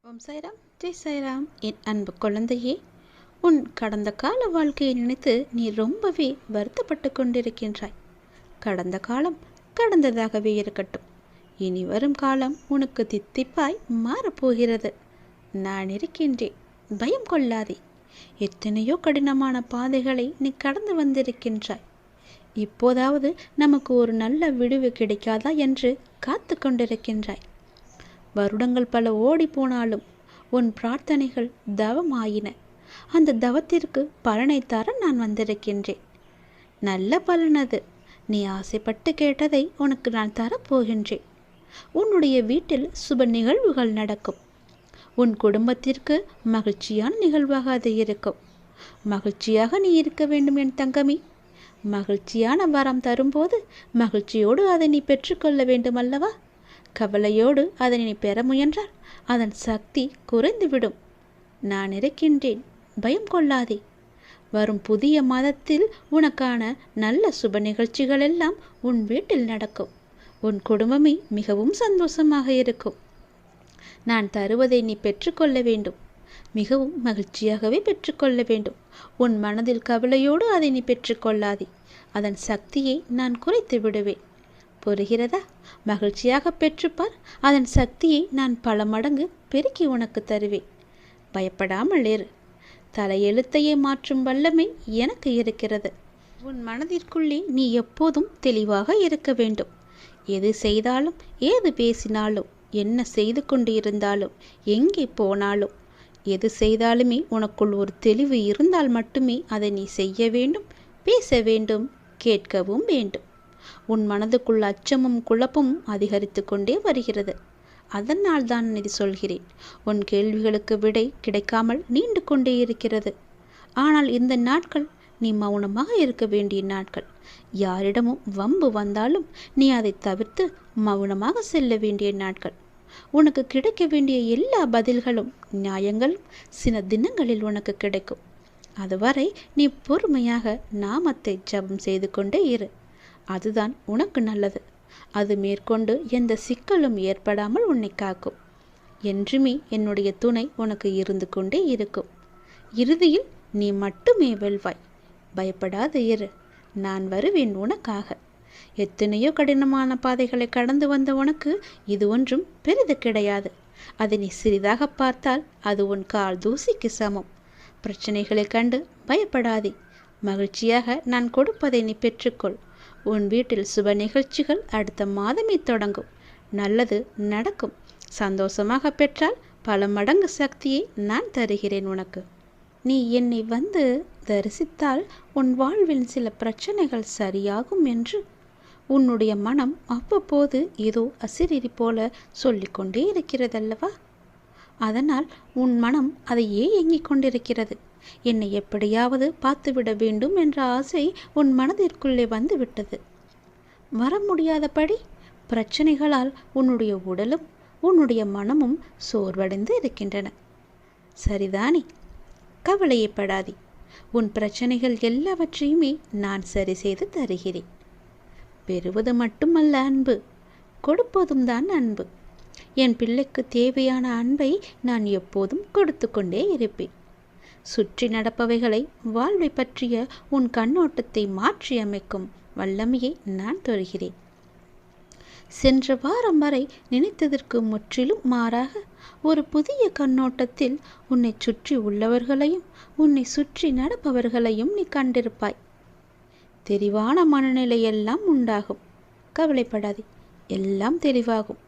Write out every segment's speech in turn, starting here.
ஓம் சாய்ராம், ஜெய் சாய்ராம். என் அன்பு குழந்தையே, உன் கடந்த கால வாழ்க்கையை நினைத்து நீ ரொம்பவே வருத்தப்பட்டு கொண்டிருக்கின்றாய். கடந்த காலம் கடந்ததாகவே இருக்கட்டும். இனி வரும் காலம் உனக்கு தித்திப்பாய் மாறப்போகிறது. நான் இருக்கின்றேன், பயம் கொள்ளாதே. எத்தனையோ கடினமான பாதைகளை நீ கடந்து வந்திருக்கின்றாய். இப்போதாவது நமக்கு ஒரு நல்ல விடுவு கிடைக்காதா என்று காத்து கொண்டிருக்கின்றாய். வருடங்கள் பல ஓடி போனாலும் உன் பிரார்த்தனைகள் தவமாயின. அந்த தவத்திற்கு பலனை தர நான் வந்திருக்கின்றேன். நல்ல பலனது. நீ ஆசைப்பட்டு கேட்டதை உனக்கு நான் தரப்போகின்றேன். உன்னுடைய வீட்டில் சுப நிகழ்வுகள் நடக்கும். உன் குடும்பத்திற்கு மகிழ்ச்சியான நிகழ்வாக அது இருக்கும். மகிழ்ச்சியாக நீ இருக்க வேண்டும் என் தங்கமி. மகிழ்ச்சியான வரம் தரும்போது மகிழ்ச்சியோடு அதை நீ பெற்றுக்கொள்ள வேண்டும் அல்லவா? கவலையோடு அதனை நீ பெற முயன்றால் அதன் சக்தி குறைந்துவிடும். நான் இருக்கின்றேன், பயம் கொள்ளாதே. வரும் புதிய மாதத்தில் உனக்கான நல்ல சுப நிகழ்ச்சிகள் எல்லாம் உன் வீட்டில் நடக்கும். உன் குடும்பமே மிகவும் சந்தோஷமாக இருக்கும். நான் தருவதை நீ பெற்றுக்கொள்ள வேண்டும். மிகவும் மகிழ்ச்சியாகவே பெற்றுக்கொள்ள வேண்டும். உன் மனதில் கவலையோடு அதை நீ பெற்றுக்கொள்ளாதே. அதன் சக்தியை நான் குறைத்து விடுவேன். புரிகிறதா? மகிழ்ச்சியாக பெற்றுப்பார். அதன் சக்தியை நான் பல மடங்கு பெருக்கி உனக்கு தருவேன். பயப்படாமல் இரு. தலையெழுத்தையே மாற்றும் வல்லமை எனக்கு இருக்கிறது. உன் மனதிற்குள்ளே நீ எப்போதும் தெளிவாக இருக்க வேண்டும். எது செய்தாலும், ஏது பேசினாலும், என்ன செய்து கொண்டு இருந்தாலும், எங்கே போனாலும், எது செய்தாலுமே உனக்குள் ஒரு தெளிவு இருந்தால் மட்டுமே அதை நீ செய்ய வேண்டும், பேச வேண்டும், கேட்கவும் வேண்டும். உன் மனதுக்குள் அச்சமும் குழப்பமும் அதிகரித்து கொண்டே வருகிறது. அதனால் தான் இது சொல்கிறேன். உன் கேள்விகளுக்கு விடை கிடைக்காமல் நீண்டு கொண்டே இருக்கிறது. ஆனால் இந்த நாட்கள் நீ மௌனமாக இருக்க வேண்டிய நாட்கள். யாரிடமும் வம்பு வந்தாலும் நீ அதை தவிர்த்து மௌனமாக செல்ல வேண்டிய நாட்கள். உனக்கு கிடைக்க வேண்டிய எல்லா பதில்களும் நியாயங்களும் சில தினங்களில் உனக்கு கிடைக்கும். அதுவரை நீ பொறுமையாக நாமத்தை ஜபம் செய்து கொண்டே இரு. அதுதான் உனக்கு நல்லது. அது மேற்கொண்டு எந்த சிக்கலும் ஏற்படாமல் உன்னை காக்கும். என்றுமே என்னுடைய துணை உனக்கு இருந்து கொண்டே இருக்கும். இறுதியில் நீ மட்டுமே வெல்வாய். பயப்படாத இரு. நான் வருவேன் உனக்காக. எத்தனையோ கடினமான பாதைகளை கடந்து வந்த உனக்கு இது ஒன்றும் பெரிது கிடையாது. அதை நீ சிறிதாக பார்த்தால் அது உன் கால் தூசிக்கு சமம். பிரச்சனைகளை கண்டு பயப்படாதே. மகிழ்ச்சியாக நான் கொடுப்பதை நீ பெற்றுக்கொள். உன் வீட்டில் சுப நிகழ்ச்சிகள் அடுத்த மாதமே தொடங்கும். நல்லது நடக்கும். சந்தோஷமாக பெற்றால் பல மடங்கு சக்தியை நான் தருகிறேன் உனக்கு. நீ என்னை வந்து தரிசித்தால் உன் வாழ்வில் சில பிரச்சனைகள் சரியாகும் என்று உன்னுடைய மனம் அவ்வப்போது ஏதோ அசிரிரி போல சொல்லிக்கொண்டே இருக்கிறதல்லவா? அதனால் உன் மனம் அதையே ஏங்கிக் கொண்டிருக்கிறது. என்னை எப்படியாவது பார்த்துவிட வேண்டும் என்ற ஆசை உன் மனதிற்குள்ளே வந்துவிட்டது. வர முடியாதபடி பிரச்சனைகளால் உன்னுடைய உடலும் உன்னுடைய மனமும் சோர்வடைந்து இருக்கின்றன. சரிதானே? கவலையப்படாதே. உன் பிரச்சனைகள் எல்லாவற்றையுமே நான் சரி செய்து தருகிறேன். பெறுவது மட்டுமல்ல அன்பு, கொடுப்பதும் தான் அன்பு. என் பிள்ளைக்கு தேவையான அன்பை நான் எப்போதும் கொடுத்து கொண்டே இருப்பேன். சுற்றி நடப்பவைகளை, வாழ்வை பற்றிய உன் கண்ணோட்டத்தை மாற்றி அமைக்கும் வல்லமையை நான் தருகிறேன். சென்ற வாரம் வரை நினைத்ததற்கு முற்றிலும் மாறாக ஒரு புதிய கண்ணோட்டத்தில் உன்னை சுற்றி உள்ளவர்களையும் உன்னை சுற்றி நடப்பவர்களையும் நீ கண்டிருப்பாய். தெளிவான மனநிலையெல்லாம் உண்டாகும். கவலைப்படாதே, எல்லாம் தெளிவாகும்.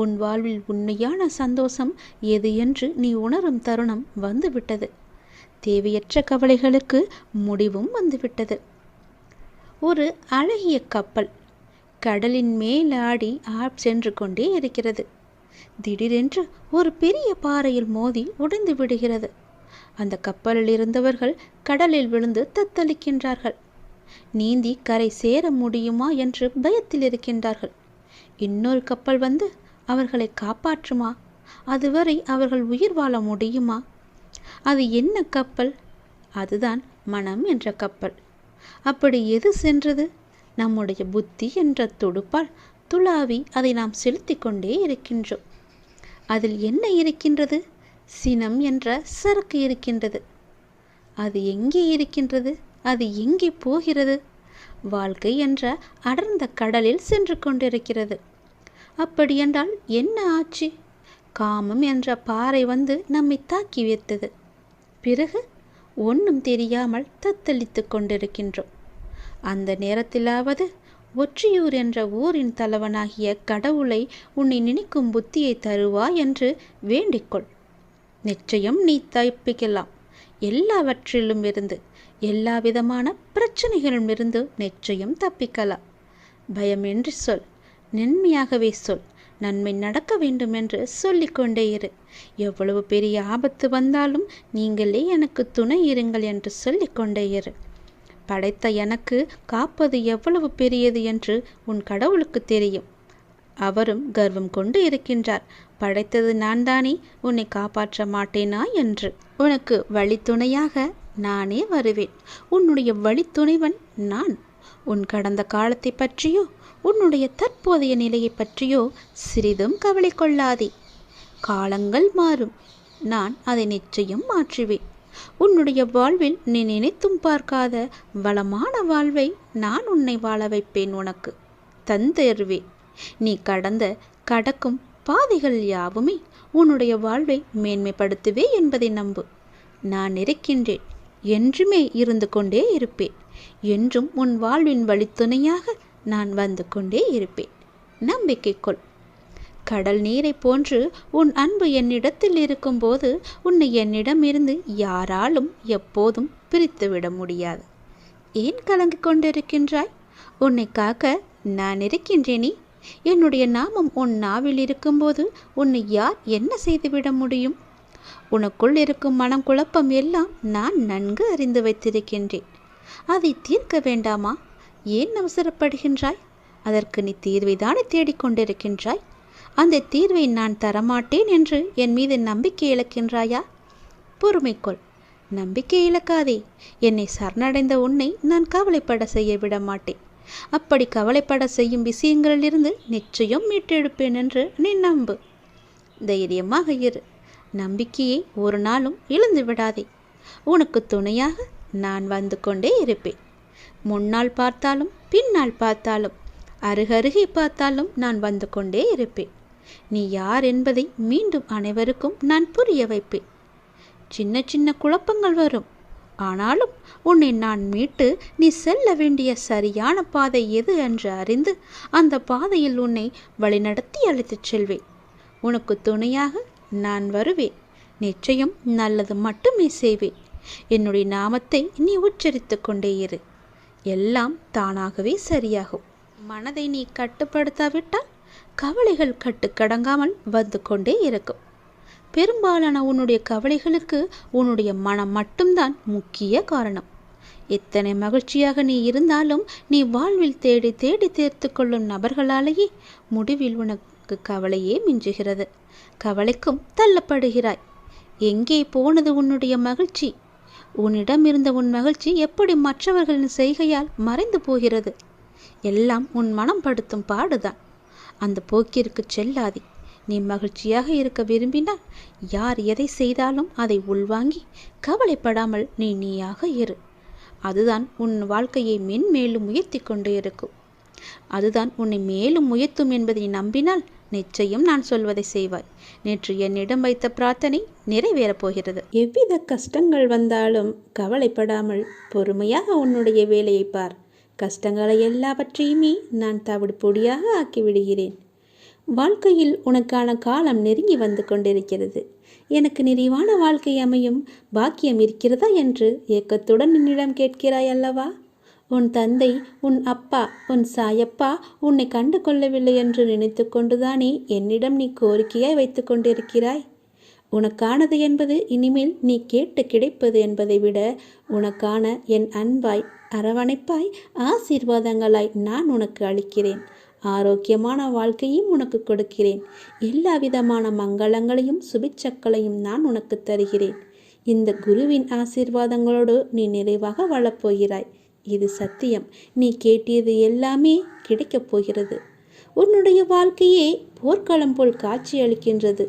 உன் வாழ்வில் உண்மையான சந்தோஷம் எது என்று நீ உணரும் தருணம் வந்துவிட்டது. தேவையற்ற கவலைகளுக்கு முடிவும் வந்துவிட்டது. ஒரு அழகிய கப்பல் கடலின் மேலாடி சென்று கொண்டே இருக்கிறது. திடீரென்று ஒரு பெரிய பாறையில் மோதி உடைந்து விடுகிறது. அந்த கப்பலில் இருந்தவர்கள் கடலில் விழுந்து தத்தளிக்கின்றார்கள். நீந்தி கரை சேர முடியுமா என்று பயத்தில் இருக்கின்றார்கள். இன்னொரு கப்பல் வந்து அவர்களை காப்பாற்றுமா? அதுவரை அவர்கள் உயிர் வாழ முடியுமா? அது என்ன கப்பல்? அதுதான் மனம் என்ற கப்பல். அப்படி எது சென்றது? நம்முடைய புத்தி என்ற துடுப்பால் துளாவி அதை நாம் செலுத்தி கொண்டே இருக்கின்றோம். அதில் என்ன இருக்கின்றது? சினம் என்ற சரக்கு இருக்கின்றது. அது எங்கே இருக்கின்றது? அது எங்கே போகிறது? வாழ்க்கை என்ற அடர்ந்த கடலில் சென்று கொண்டிருக்கிறது. அப்படியென்றால் என்ன ஆச்சு? காமம் என்ற பாறை வந்து நம்மை தாக்கி வைத்தது. பிறகு ஒன்றும் தெரியாமல் தத்தளித்து கொண்டிருக்கின்றோம். அந்த நேரத்திலாவது ஒற்றியூர் என்ற ஊரின் தலைவனாகிய கடவுளை உன்னை நினைக்கும் புத்தியை தருவா என்று வேண்டிக்கொள். நிச்சயம் நீ தப்பிக்கலாம். எல்லாவற்றிலும் இருந்து, எல்லா விதமான பிரச்சனைகளிலும் இருந்து நிச்சயம் தப்பிக்கலாம். பயமின்றி சொல், நன்மையாகவே சொல். நன்மை நடக்க வேண்டும் என்று சொல்லிக்கொண்டே இரு. எவ்வளவு பெரிய ஆபத்து வந்தாலும் நீங்களே எனக்கு துணை இருங்கள் என்று சொல்லிக்கொண்டே இரு. படைத்த எனக்கு காப்பது எவ்வளவு பெரியது என்று உன் கடவுளுக்கு தெரியும். அவரும் கர்வம் கொண்டு இருக்கின்றார். படைத்தது நான் தானே, உன்னை காப்பாற்ற மாட்டேனா என்று. உனக்கு வழித்துணையாக நானே வருவேன். உன்னுடைய வழித்துணைவன் நான். உன் கடந்த காலத்தை பற்றியோ உன்னுடைய தற்போதைய நிலையை பற்றியோ சிறிதும் கவலை கொள்ளாதே. காலங்கள் மாறும், நான் அதை நிச்சயம் மாற்றுவேன். உன்னுடைய வாழ்வில் நீ நினைத்தும் பார்க்காத வளமான வாழ்வை நான் உன்னை வாழ வைப்பேன். உனக்கு தந்தருவேன். நீ கடக்கும் பாதைகள் யாவுமே உன்னுடைய வாழ்வை மேன்மைப்படுத்துவே என்பதை நம்பு. நான் இருக்கின்றேன், என்றுமே இருந்து கொண்டே இருப்பேன். என்றும் உன் வாழ்வின் வழித்துணையாக நான் வந்து கொண்டே இருப்பேன். நம்பிக்கை கொள். கடல் நீரை போன்று உன் அன்பு என்னிடத்தில் இருக்கும்போது உன்னை என்னிடமிருந்து யாராலும் எப்போதும் பிரித்துவிட முடியாது. ஏன் கலங்கிக் கொண்டிருக்கின்றாய்? உன்னை காக்க நான் இருக்கின்றேனே. என்னுடைய நாமம் உன் நாவில் இருக்கும்போது உன்னை யார் என்ன செய்துவிட முடியும்? உனக்குள் இருக்கும் மனம் குழப்பம் எல்லாம் நான் நன்கு அறிந்து வைத்திருக்கின்றேன். அதை தீர்க்க வேண்டாமா? ஏன் அவசரப்படுகின்றாய்? அதற்கு நீ தீர்வைதானே தேடிக்கொண்டிருக்கின்றாய். அந்த தீர்வை நான் தரமாட்டேன் என்று என் மீது நம்பிக்கை இழக்கின்றாயா? பொறுமைக்கொள், நம்பிக்கை இழக்காதே. என்னை சரணடைந்த உன்னை நான் கவலைப்பட செய்ய விட மாட்டேன். அப்படி கவலைப்பட செய்யும் விஷயங்களிலிருந்து நிச்சயம் மீட்டெடுப்பேன் என்று நீ நம்பு. தைரியமாக இரு. நம்பிக்கையை ஒரு நாளும் இழந்து விடாதே. உனக்கு துணையாக நான் வந்து கொண்டே இருப்பேன். முன்னால் பார்த்தாலும் பின்னால் பார்த்தாலும் அருகருகே பார்த்தாலும் நான் வந்து கொண்டே இருப்பேன். நீ யார் என்பதை மீண்டும் அனைவருக்கும் நான் புரிய வைப்பேன். சின்ன சின்ன குழப்பங்கள் வரும். ஆனாலும் உன்னை நான் மீட்டு நீ செல்ல வேண்டிய சரியான பாதை எது என்று அறிந்து அந்த பாதையில் உன்னை வழிநடத்தி அழைத்துச் செல்வேன். உனக்கு துணையாக நான் வருவேன். நிச்சயம் நல்லது மட்டுமே செய்வேன். என்னுடைய நாமத்தை நீ உச்சரித்து கொண்டே இரு. எல்லாம் தானாகவே சரியாகும். மனதை நீ கட்டுப்படுத்தாவிட்டால் கவலைகள் கட்டுக்கடங்காமல் வந்து கொண்டே இருக்கும். பெரும்பாலான உன்னுடைய கவலைகளுக்கு உன்னுடைய மனம் மட்டும்தான் முக்கிய காரணம். எத்தனை மகிழ்ச்சியாக நீ இருந்தாலும் நீ வாழ்வில் தேடி தேடி தேர்த்து கொள்ளும் நபர்களாலேயே முடிவில் உனக்கு கவலையே மிஞ்சுகிறது. கவலைக்கும் தள்ளப்படுகிறாய். எங்கே போனது உன்னுடைய மகிழ்ச்சி? உன்னிடம் இருந்த உன் மகிழ்ச்சி எப்படி மற்றவர்களின் செய்கையால் மறைந்து போகிறது? எல்லாம் உன் மனம் படுத்தும் பாடுதான். அந்த போக்கிற்கு செல்லாதே. நீ மகிழ்ச்சியாக இருக்க விரும்பினால் யார் எதை செய்தாலும் அதை உள்வாங்கி கவலைப்படாமல் நீ நீயாக இரு. அதுதான் உன் வாழ்க்கையை மென்மேலும் உயர்த்தி கொண்டு இருக்கும். அதுதான் உன்னை மேலும் உயர்த்தும் என்பதை நம்பினால் நிச்சயம் நான் சொல்வதை செய்வாய். நேற்று என்னிடம் வைத்த பிரார்த்தனை நிறைவேறப் போகிறது. எவ்வித கஷ்டங்கள் வந்தாலும் கவலைப்படாமல் பொறுமையாக உன்னுடைய வேலையை பார். கஷ்டங்களை எல்லாவற்றையுமே நான் தவிடு பொடியாக ஆக்கிவிடுகிறேன். வாழ்க்கையில் உனக்கான காலம் நெருங்கி வந்து கொண்டிருக்கிறது. எனக்கு நிறைவான வாழ்க்கை அமையும் பாக்கியம் இருக்கிறதா என்று ஏக்கத்துடன் என்னிடம் கேட்கிறாய் அல்லவா? உன் தந்தை, உன் அப்பா, உன் சாயப்பா உன்னை கண்டு கொள்ளவில்லை என்று நினைத்து கொண்டுதானே என்னிடம் நீ கோரிக்கையாய் வைத்து கொண்டிருக்கிறாய். உனக்கானது என்பது இனிமேல் நீ கேட்டு கிடைப்பது என்பதை விட உனக்கான என் அன்பாய், அரவணைப்பாய், ஆசீர்வாதங்களாய் நான் உனக்கு அளிக்கிறேன். ஆரோக்கியமான வாழ்க்கையும் உனக்கு கொடுக்கிறேன். எல்லா விதமான மங்களங்களையும் சுபிச்சக்களையும் நான் உனக்கு தருகிறேன். இந்த குருவின் ஆசீர்வாதங்களோடு நீ நிறைவாக வாழப்போகிறாய். இது சத்தியம். நீ கேட்டியது எல்லாமே கிடைக்கப் போகிறது. உன்னுடைய வாழ்க்கையே போர்க்களம் போல் காட்சி அளிக்கின்றது.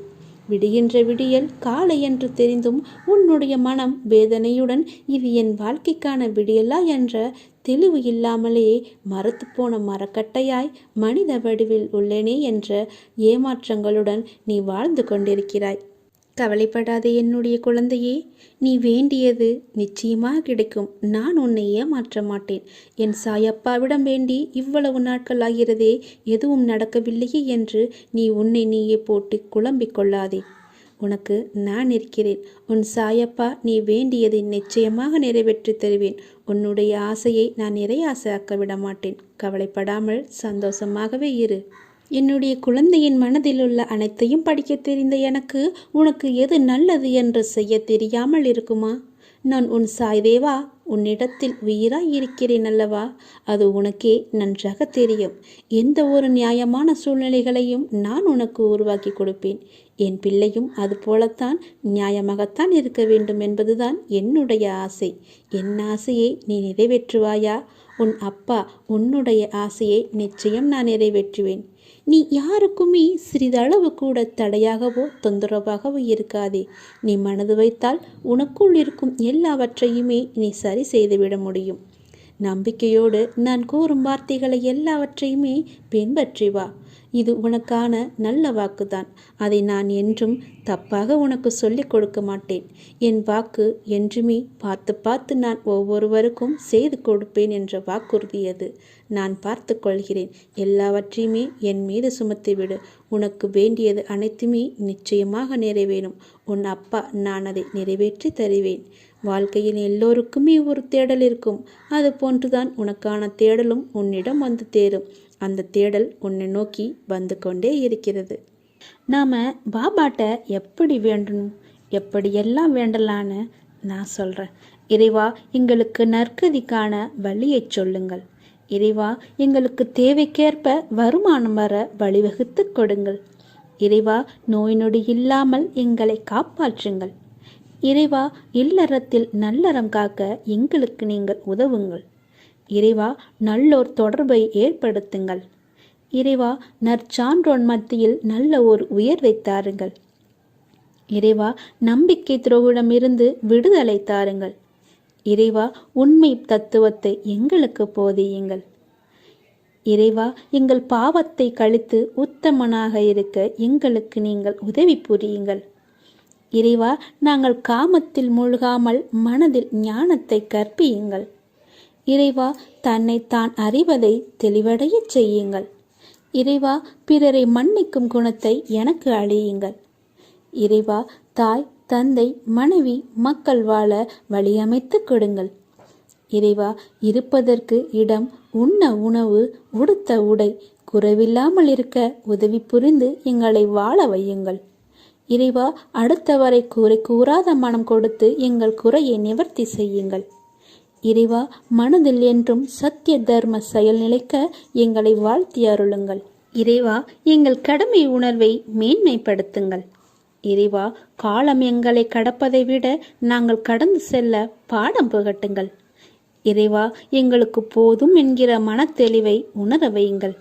விடுகின்ற விடியல் காலை என்று தெரிந்தும் உன்னுடைய மனம் வேதனையுடன் இது என் வாழ்க்கைக்கான விடியலா என்ற தெளிவு இல்லாமலேயே மரத்து போன மரக்கட்டையாய் மனித வடிவில் உள்ளேனே என்ற ஏமாற்றங்களுடன் நீ வாழ்ந்து கொண்டிருக்கிறாய். கவலைப்படாதே என்னுடைய குழந்தையே, நீ வேண்டியது நிச்சயமாக கிடைக்கும். நான் உன்னை ஏமாற்ற மாட்டேன். என் சாயப்பாவிடம் வேண்டி இவ்வளவு நாட்கள் ஆகிறதே, எதுவும் நடக்கவில்லையே என்று நீ உன்னை நீயே போட்டு குழம்பிக் கொள்ளாதே. உனக்கு நான் இருக்கிறேன். உன் சாயப்பா நீ வேண்டியதை நிச்சயமாக நிறைவேற்றி தருவேன். உன்னுடைய ஆசையை நான் நிறையாசையாக்க விட மாட்டேன். கவலைப்படாமல் சந்தோஷமாகவே இரு. என்னுடைய குழந்தையின் மனதில் உள்ள அனைத்தையும் படிக்க தெரிந்த எனக்கு உனக்கு எது நல்லது என்று செய்ய தெரியாமல் இருக்குமா? நான் உன் சாய்தேவா உன்னிடத்தில் உயிராய் இருக்கிறேன் அல்லவா? அது உனக்கே நன்றாக தெரியும். எந்த ஒரு நியாயமான சூழ்நிலைகளையும் நான் உனக்கு உருவாக்கி கொடுப்பேன். என் பிள்ளையும் அது போலத்தான் நியாயமாகத்தான் இருக்க வேண்டும் என்பதுதான் என்னுடைய ஆசை. என் ஆசையை நீ நிறைவேற்றுவாயா? உன் அப்பா உன்னுடைய ஆசையை நிச்சயம் நான் நிறைவேற்றுவேன். நீ யாருக்குமே சிறிதளவு கூட தடையாகவோ தொந்தரவாகவோ இருக்காதே. நீ மனது வைத்தால் உனக்குள் இருக்கும் எல்லாவற்றையுமே நீ சரி செய்துவிட முடியும். நம்பிக்கையோடு நான் கூறும் வார்த்தைகளை எல்லாவற்றையுமே பின்பற்றி வா. இது உனக்கான நல்ல வாக்குதான். அதை நான் என்றும் தப்பாக உனக்கு சொல்லிக் கொடுக்க மாட்டேன். என் வாக்கு என்றுமே பார்த்து பார்த்து நான் ஒவ்வொருவருக்கும் செய்து கொடுப்பேன் என்ற வாக்குறுதி அது. நான் பார்த்து கொள்கிறேன். எல்லாவற்றையுமே என் மீது சுமத்திவிடு. உனக்கு வேண்டியது அனைத்துமே நிச்சயமாக நிறைவேறும். உன் அப்பா நான் அதை நிறைவேற்றி தருவேன். வாழ்க்கையில் எல்லோருக்குமே ஒரு தேடல் இருக்கும். அது போன்றுதான் உனக்கான தேடலும் உன்னிடம் வந்து தேரும். அந்த தேடல் உன்னை நோக்கி வந்து கொண்டே இருக்கிறது. நாம் பாபாட்ட எப்படி வேண்டணும், எப்படியெல்லாம் வேண்டலான்னு நான் சொல்கிறேன். இறைவா எங்களுக்கு நற்கதிக்கான வழியை சொல்லுங்கள். இறைவா எங்களுக்கு தேவைக்கேற்ப வருமானம் வர வழிவகுத்து கொடுங்கள். இறைவா நோய் நொடி இல்லாமல் எங்களை காப்பாற்றுங்கள். இறைவா இல்லறத்தில் நல்லறம் காக்க எங்களுக்கு நீங்கள் உதவுங்கள். இறைவா நல்லோர் தொடர்பை ஏற்படுத்துங்கள். இறைவா நற்சான்றோன் மத்தியில் நல்ல ஒரு உயர்வை தாருங்கள். இறைவா நம்பிக்கை துரோகிடமிருந்து விடுதலை தாருங்கள். இறைவா உண்மை தத்துவத்தை எங்களுக்கு போதியுங்கள். இறைவா எங்கள் பாவத்தை கழித்து உத்தமனாக இருக்க எங்களுக்கு நீங்கள் உதவி புரியுங்கள். இறைவா நாங்கள் காமத்தில் மூழ்காமல் மனதில் ஞானத்தை கற்பியுங்கள். இறைவா தன்னை தான் அறிவதை தெளிவடைய செய்யுங்கள். இறைவா பிறரை மன்னிக்கும் குணத்தை எனக்கு அழியுங்கள். இறைவா தாய் தந்தை மனைவி மக்கள் வாழ வழியமைத்து கொடுங்கள். இறைவா இருப்பதற்கு இடம், உண்ண உணவு, உடுத்த உடை குறைவில்லாமல் இருக்க உதவி புரிந்து எங்களை வாழ வையுங்கள். இறைவா அடுத்தவரை கூரை கூறாத மனம் கொடுத்து எங்கள் குறையை நிவர்த்தி செய்யுங்கள். இறைவா மனதில் என்றும் சத்திய தர்ம செயல் நிலைக்க எங்களை வாழ்த்தி அருளுங்கள். இறைவா எங்கள் கடமை உணர்வை மேன்மைப்படுத்துங்கள். இறைவா காலம் எங்களை கடப்பதை விட நாங்கள் கடந்து செல்ல பாடம் புகட்டுங்கள். இறைவா எங்களுக்கு போதும் என்கிற மனத்தெளிவை உணர வையுங்கள்.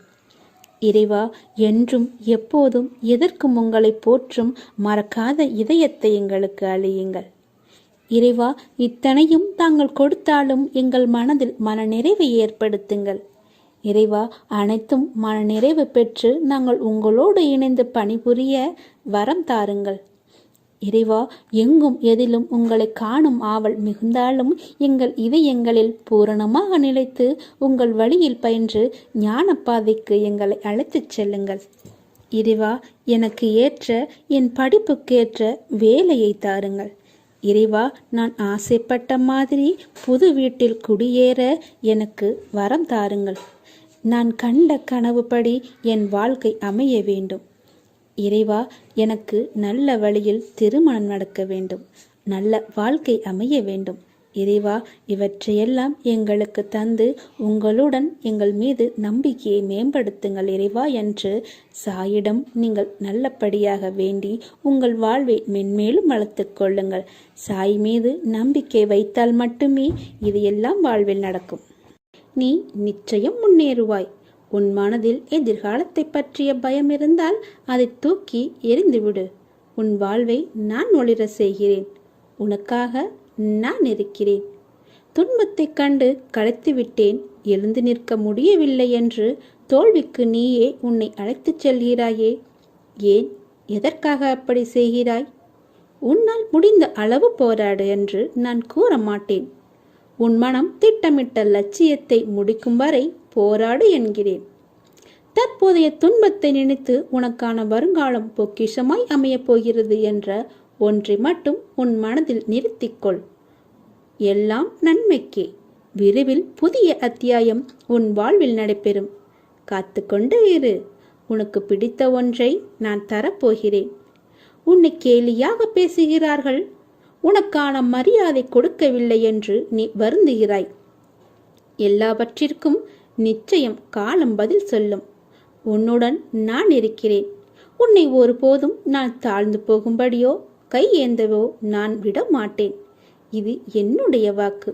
இறைவா என்றும் எப்போதும் எதற்கும் உங்களை போற்றும் மறக்காத இதயத்தை எங்களுக்கு அழியுங்கள். இறைவா இத்தனையும் தாங்கள் கொடுத்தாலும் எங்கள் மனதில் மனநிறைவை ஏற்படுத்துங்கள். இறைவா அனைத்தும் மனநிறைவு பெற்று நாங்கள் உங்களோடு இணைந்து பணிபுரிய வரம் தாருங்கள். இறைவா எங்கும் எதிலும் உங்களை காணும் ஆவல் மிகுந்தாலும் எங்கள் இதயங்களில் பூரணமாக நிலைத்து உங்கள் வழியில் பயின்று ஞான பாதைக்கு எங்களை அழைத்துச் செல்லுங்கள். இறைவா எனக்கு ஏற்ற என் படிப்புக்கேற்ற வேலையை தாருங்கள். இறைவா நான் ஆசைப்பட்ட மாதிரி புது வீட்டில் குடியேற எனக்கு வரம் தாருங்கள். நான் கண்ட கனவுப்படி என் வாழ்க்கை அமைய வேண்டும். இறைவா எனக்கு நல்ல வழியில் திருமணம் நடக்க வேண்டும். நல்ல வாழ்க்கை அமைய வேண்டும். இறைவா இவற்றையெல்லாம் எங்களுக்கு தந்து உங்களுடன் எங்கள் மீது நம்பிக்கையை மேம்படுத்துங்கள் இறைவா என்று சாயிடம் நீங்கள் நல்லபடியாக வேண்டி உங்கள் வாழ்வை மென்மேலும் வளர்த்து கொள்ளுங்கள். சாய் மீது நம்பிக்கை வைத்தால் மட்டுமே இது எல்லாம் வாழ்வில் நடக்கும். நீ நிச்சயம் முன்னேறுவாய். உன் மனதில் எதிர்காலத்தை பற்றிய பயம் இருந்தால் அதை தூக்கி எறிந்துவிடு. உன் வாழ்வை நான் ஒளிர செய்கிறேன். உனக்காக நான் இருக்கிறேன். துன்பத்தைக் கண்டு களைத்து விட்டேன், எழுந்து நிற்க முடியவில்லை என்று தோல்விக்கு நீயே உன்னை அழைத்துச் செல்கிறாயே. ஏன், எதற்காக அப்படி செய்கிறாய்? உன்னால் முடிந்த அளவு போராடு என்று நான் கூற மாட்டேன். உன் மனம் திட்டமிட்ட லட்சியத்தை முடிக்கும் வரை போராடு என்கிறேன். தற்போதைய துன்பத்தை நினைத்து உனக்கான வருங்காலம் பொக்கிஷமாய் அமையப் போகிறது என்ற ஒன்றை மட்டும் உன் மனதில் நிறுத்திக்கொள். எல்லாம் நன்மைக்கே. விரைவில் புதிய அத்தியாயம் உன் வாழ்வில் நடைபெறும். காத்து கொண்டு இரு. உனக்கு பிடித்த ஒன்றை நான் தரப்போகிறேன். உன்னை கேலியாக பேசுகிறார்கள், உனக்கான மரியாதை கொடுக்கவில்லை என்று நீ வருந்துகிறாய். எல்லாவற்றிற்கும் நிச்சயம் காலம் பதில் சொல்லும். உன்னுடன் நான் இருக்கிறேன். உன்னை ஒருபோதும் நான் தாழ்ந்து போகும்படியோ கை ஏந்தவோ நான் விட மாட்டேன். இது என்னுடைய வாக்கு.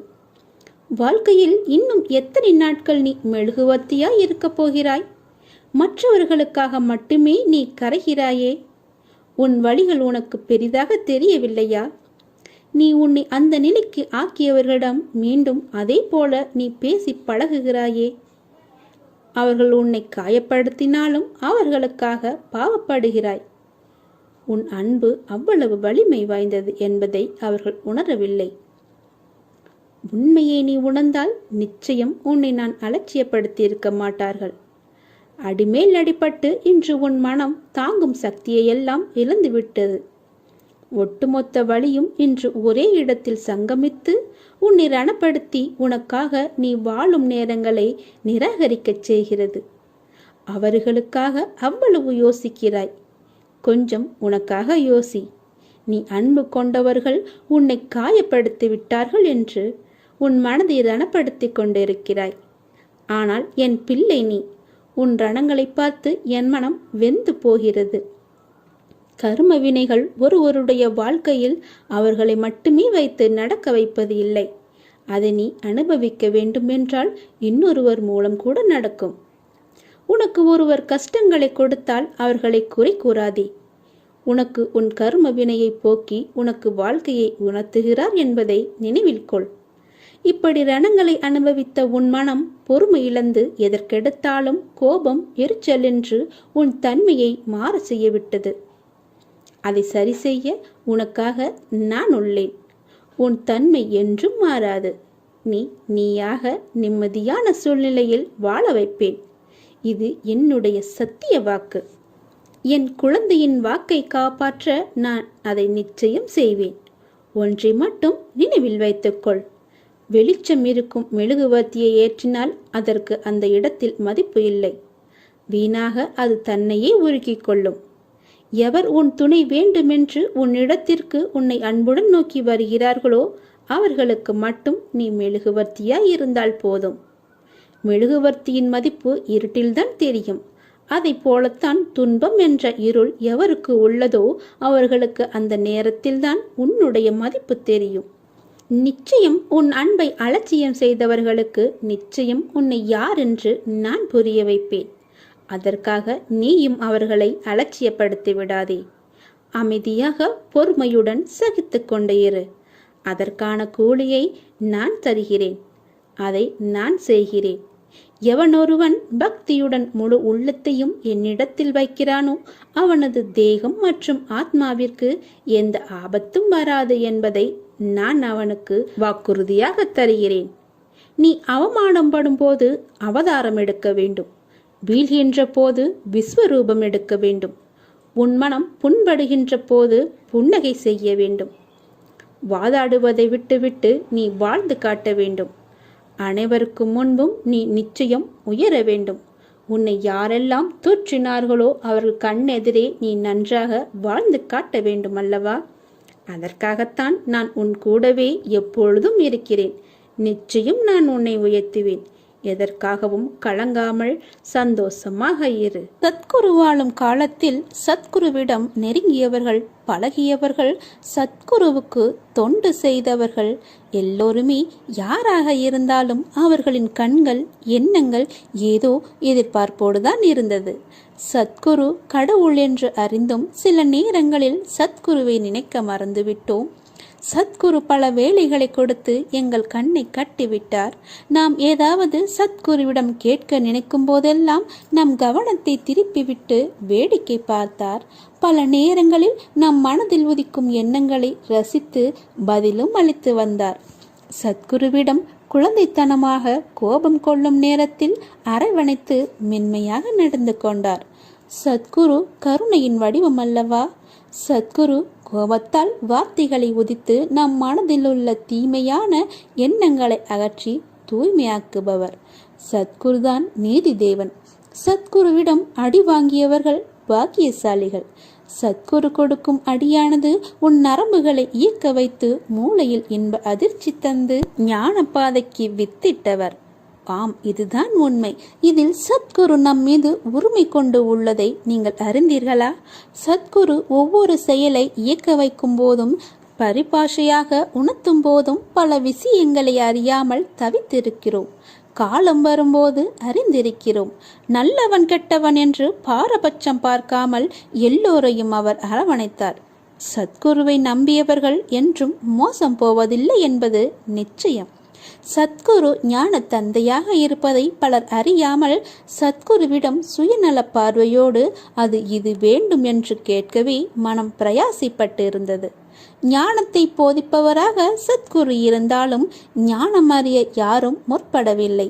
வாழ்க்கையில் இன்னும் எத்தனை நாட்கள் நீ மெழுகுவர்த்தியாய் இருக்கப் போகிறாய்? மற்றவர்களுக்காக மட்டுமே நீ கரைகிறாயே. உன் வழிகள் உனக்கு பெரிதாக தெரியவில்லையா? நீ உன்னை அந்த நிலைக்கு ஆக்கியவர்களிடம் மீண்டும் அதே போல நீ பேசி பழகுகிறாயே. அவர்கள் உன்னை காயப்படுத்தினாலும் அவர்களுக்காக பாவப்படுகிறாய். உன் அன்பு அவ்வளவு வலிமை வாய்ந்தது என்பதை அவர்கள் உணரவில்லை. உண்மையை நீ உணர்ந்தால் நிச்சயம் உன்னை நான் அலட்சியப்படுத்தி இருக்க மாட்டார்கள். அடிமேல் அடிபட்டு இன்று உன் மனம் தாங்கும் சக்தியை எல்லாம் இழந்துவிட்டது. ஒட்டுமொத்த வழியும் இன்று ஒரே இடத்தில் சங்கமித்து உன்னை ரணப்படுத்தி உனக்காக நீ வாழும் நேரங்களை நிராகரிக்கச் செய்கிறது. அவர்களுக்காக அவ்வளவு யோசிக்கிறாய். கொஞ்சம் உனக்காக யோசி. நீ அன்பு கொண்டவர்கள் உன்னை காயப்படுத்தி விட்டார்கள் என்று உன் மனதை ரணப்படுத்தி கொண்டிருக்கிறாய். ஆனால் என் பிள்ளை, நீ உன் ரணங்களை பார்த்து என் மனம் வெந்து போகிறது. கர்ம வினைகள் ஒருவருடைய வாழ்க்கையில் அவர்களை மட்டுமே வைத்து நடக்க வைப்பது இல்லை. அதை நீ அனுபவிக்க வேண்டுமென்றால் இன்னொருவர் மூலம் கூட நடக்கும். உனக்கு ஒருவர் கஷ்டங்களை கொடுத்தால் அவர்களை குறை கூறாதே. உனக்கு உன் கர்ம வினையை போக்கி உனக்கு வாழ்க்கையை உணர்த்துகிறார் என்பதை நினைவில் கொள். இப்படி ரணங்களை அனுபவித்த உன் மனம் பொறுமை இழந்து எதற்கெடுத்தாலும் கோபம், எரிச்சல் என்று உன் தன்மையை மாற செய்யவிட்டது. அதை சரி செய்ய உனக்காக நான் உள்ளேன். உன் தன்மை என்றும் மாறாது. நீயாக நிம்மதியான சூழ்நிலையில் வாழ வைப்பேன். இது என்னுடைய சத்திய வாக்கு. என் குழந்தையின் வாக்கை காப்பாற்ற நான் அதை நிச்சயம் செய்வேன். ஒன்றை மட்டும் நினைவில் வைத்துக்கொள். வெளிச்சம் இருக்கும் மெழுகுவர்த்தியை ஏற்றினால் அதற்கு அந்த இடத்தில் மதிப்பு இல்லை. வீணாக அது தன்னையே உருக்கிக் கொள்ளும். எவர் உன் துணை வேண்டுமென்று உன்னிடத்திற்கு உன்னை அன்புடன் நோக்கி வருகிறார்களோ அவர்களுக்கு மட்டும் நீ மெழுகுவர்த்தியாய் இருந்தால் போதும். மெழுகுவர்த்தியின் மதிப்பு இருட்டில்தான் தெரியும். அதை போலத்தான் துன்பம் என்ற இருள் எவருக்கு உள்ளதோ அவர்களுக்கு அந்த நேரத்தில்தான் உன்னுடைய மதிப்பு தெரியும். நிச்சயம் உன் அன்பை அலட்சியம் செய்தவர்களுக்கு நிச்சயம் உன்னை யார் என்று நான் புரிய வைப்பேன். அதற்காக நீயும் அவர்களை அலட்சியப்படுத்தி விடாதே. அமைதியாக பொறுமையுடன் சகித்து கொண்டே இரு. அதற்கான கூலியை நான் தருகிறேன். அதை நான் செய்கிறேன். எவனொருவன் பக்தியுடன் முழு உள்ளத்தையும் என்னிடத்தில் வைக்கிறானோ அவனது தேகம் மற்றும் ஆத்மாவிற்கு எந்த ஆபத்தும் வராது என்பதை நான் அவனுக்கு வாக்குறுதியாக தருகிறேன். நீ அவமானம் படும் போது அவதாரம் எடுக்க வேண்டும். வீழ்கின்ற போது விஸ்வரூபம் எடுக்க வேண்டும். உன் மனம் புண்படுகின்ற போது புன்னகை செய்ய வேண்டும். வாதாடுவதை விட்டுவிட்டு நீ வாழ்ந்து காட்ட வேண்டும். அனைவருக்கும் முன்பும் நீ நிச்சயம் உயர வேண்டும். உன்னை யாரெல்லாம் தூற்றினார்களோ அவர்கள் கண்ணெதிரே நீ நன்றாக வாழ்ந்து காட்ட வேண்டும் அல்லவா? அதற்காகத்தான் நான் உன் கூடவே எப்பொழுதும் இருக்கிறேன். நிச்சயம் நான் உன்னை உயர்த்துவேன். எதற்காகவும் கலங்காமல் சந்தோஷமாக இரு. சத்குரு வாழும் காலத்தில் சத்குருவிடம் நெருங்கியவர்கள், பழகியவர்கள், சத்குருவுக்கு தொண்டு செய்தவர்கள் எல்லோருமே யாராக இருந்தாலும் அவர்களின் கண்கள், எண்ணங்கள் ஏதோ எதிர்பார்ப்போடுதான் இருந்தது. சத்குரு கடவுள் என்று அறிந்தும் சில நேரங்களில் சத்குருவை நினைக்க மறந்துவிட்டோம். சத்குரு பல வேலைகளை கொடுத்து எங்கள் கண்ணை கட்டிவிட்டார். நாம் ஏதாவது சத்குருவிடம் கேட்க நினைக்கும் போதெல்லாம் நம் கவனத்தை திருப்பிவிட்டு வேடிக்கை பார்த்தார். பல நேரங்களில் நம் மனதில் உதிக்கும் எண்ணங்களை ரசித்து பதிலும் அளித்து வந்தார். சத்குருவிடம் குழந்தைத்தனமாக கோபம் கொள்ளும் நேரத்தில் அரவணைத்து மென்மையாக நடந்து கொண்டார். சத்குரு கருணையின் வடிவம் அல்லவா? சத்குரு கோபத்தால் வார்த்தைகளை உதித்து நம் மனதில் உள்ள தீமையான எண்ணங்களை அகற்றி தூய்மையாக்குபவர். சத்குருதான் நீதி தேவன். சத்குருவிடம் அடி வாங்கியவர்கள் பாக்கியசாலிகள். சத்குரு கொடுக்கும் அடியானது உன் நரம்புகளை இயக்க வைத்து மூளையில் இன்ப அதிர்ச்சி தந்து ஞான பாதைக்கு வித்திட்டவர். ஆம், இதுதான் உண்மை. இதில் சத்குரு நம் மீது உரிமை கொண்டு உள்ளதை நீங்கள் அறிந்தீர்களா? சத்குரு ஒவ்வொரு செயலை இயக்க வைக்கும் போதும், பரிபாஷையாக உணர்த்தும் போதும் பல விஷயங்களை அறியாமல் தவித்திருக்கிறோம். காலம் வரும்போது அறிந்திருக்கிறோம். நல்லவன் கெட்டவன் என்று பாரபட்சம் பார்க்காமல் எல்லோரையும் அவர் அரவணைத்தார். சத்குருவை நம்பியவர்கள் என்றும் மோசம் போவதில்லை என்பது நிச்சயம். சத்குரு ஞான தந்தையாக இருப்பதை பலர் அறியாமல் சத்குருவிடம் சுயநல பார்வையோடு அது இது வேண்டும் என்று கேட்கவே மனம் பிரயாசிப்பட்டு இருந்தது. ஞானத்தை போதிப்பவராக சத்குரு இருந்தாலும் ஞானம் அறிய யாரும் முற்படவில்லை.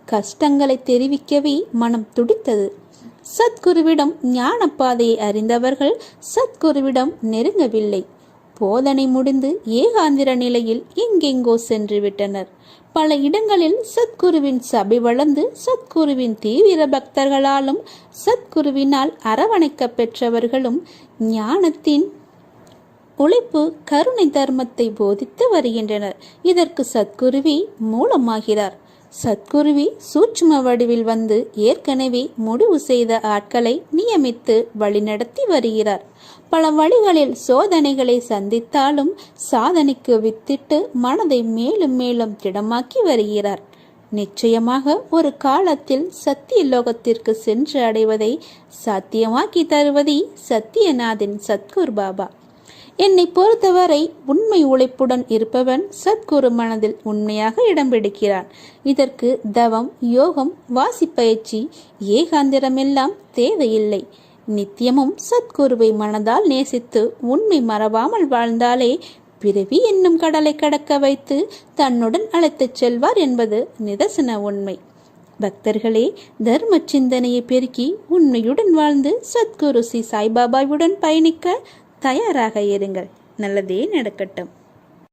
கஷ்டங்களை தெரிவிக்கவே மனம் துடித்தது. சத்குருவிடம் ஞான பாதையை அறிந்தவர்கள் சத்குருவிடம் நெருங்கவில்லை. போதனை முடிந்து ஏகாந்திர நிலையில் எங்கெங்கோ சென்று விட்டனர். பல இடங்களில் சத்குருவின் சபை வளர்ந்து சத்குருவின் தீவிர பக்தர்களாலும் சத்குருவினால் அரவணைக்க பெற்றவர்களும் ஞானத்தின் உழைப்பு, கருணை தர்மத்தை போதித்து வருகின்றனர். இதற்கு சத்குருவி மூலமாகிறார். சத்குருவி சூட்சும வடிவில் வந்து ஏற்கனவே முடிவு செய்த ஆட்களை நியமித்து வழிநடத்தி வருகிறார். பல வழிகளில் சோதனைகளை சந்தித்தாலும் சாதனைக்கு வித்திட்டு மனதை மேலும் மேலும் திடமாக்கி வருகிறார். நிச்சயமாக ஒரு காலத்தில் சத்திய லோகத்திற்கு சென்று அடைவதை சாத்தியமாக்கி தருவதே சத்தியநாதின் சத்குரு பாபா. என்னை பொறுத்தவரை உண்மை உழைப்புடன் இருப்பவன் சத்குரு மனதில் உண்மையாக இடம் பிடிக்கிறான். இதற்கு தவம், யோகம், வாசிப்பயிற்சி, ஏகாந்திரமெல்லாம் தேவையில்லை. நித்தியமும் சத்குருவை மனதால் நேசித்து உண்மை மறவாமல் வாழ்ந்தாலே பிறவி என்னும் கடலை கடக்க வைத்து தன்னுடன் அழைத்துச் செல்வார் என்பது நிதர்சன உண்மை. பக்தர்களே, தர்ம சிந்தனையை பெருக்கி உண்மையுடன் வாழ்ந்து சத்குரு ஸ்ரீ சாய்பாபாவுடன் பயணிக்க தயாராக இருங்கள். நல்லதே நடக்கட்டும்.